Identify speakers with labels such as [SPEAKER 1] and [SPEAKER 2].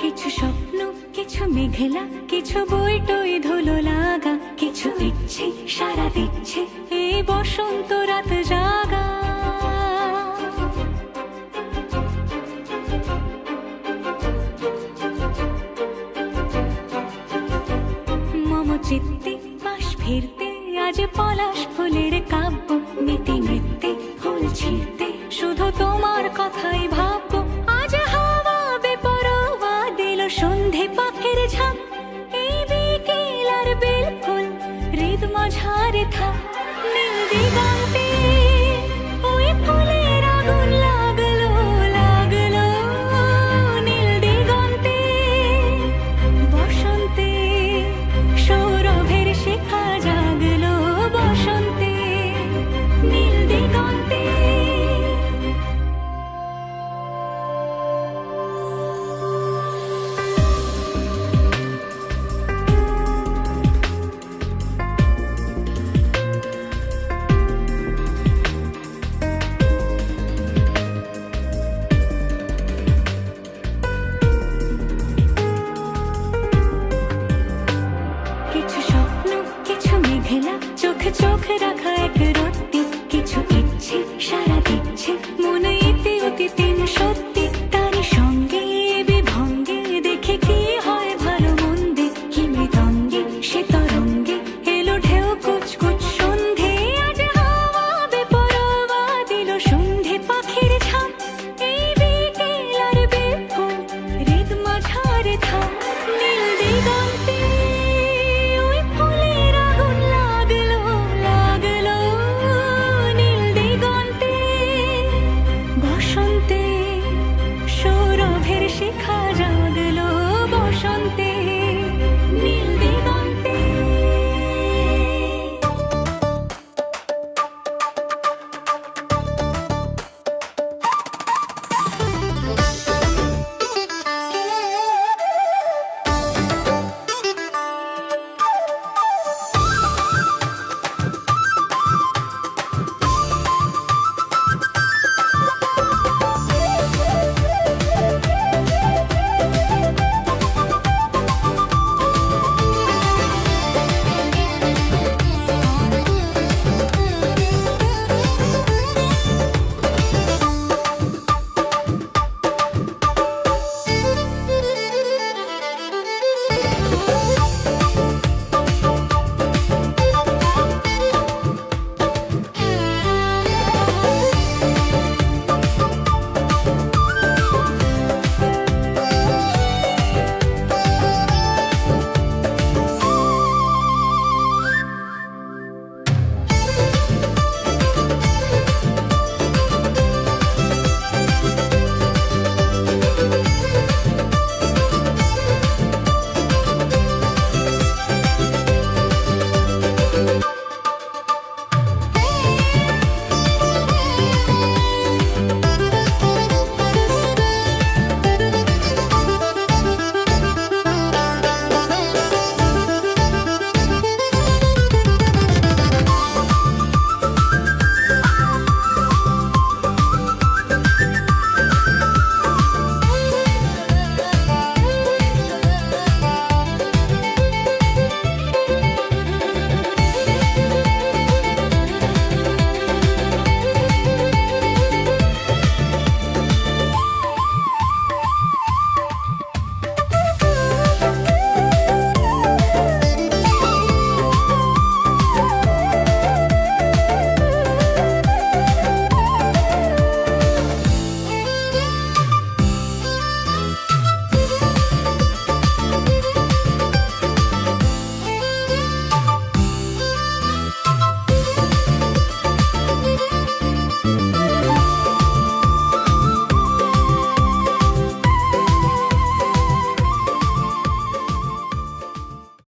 [SPEAKER 1] কিছু স্বপ্ন, কিছু মেঘলা, কিছু বইটই ধুলো লাগা, কিছু ইচ্ছে সারা দিচ্ছে এই বসন্ত রাত জাগা। মম চিত্তে পাশ ফিরতে আজ পলাশ ফুলের কাব্য, নিতে নৃত্যে ফুল ছিঁড়তে শুধু তোমার কথাই ভাববো। আজ হাওয়া বেপরোয়া দিল সন্ধে পাখির ঝাঁক, এই বিকেল আর বেল ফুল হৃদ মাঝারে থাক। নীল দিগন্তে ওই ফুলের আগুন লাগলো লাগলো, নীল দিগন্তে বসন্তে সৌরভের শিখা জাগলো, বসন্তে নীল দিগন্তে। কিছু স্বপ্ন, কিছু মেঘলা, চোখে চোখ রাখা এক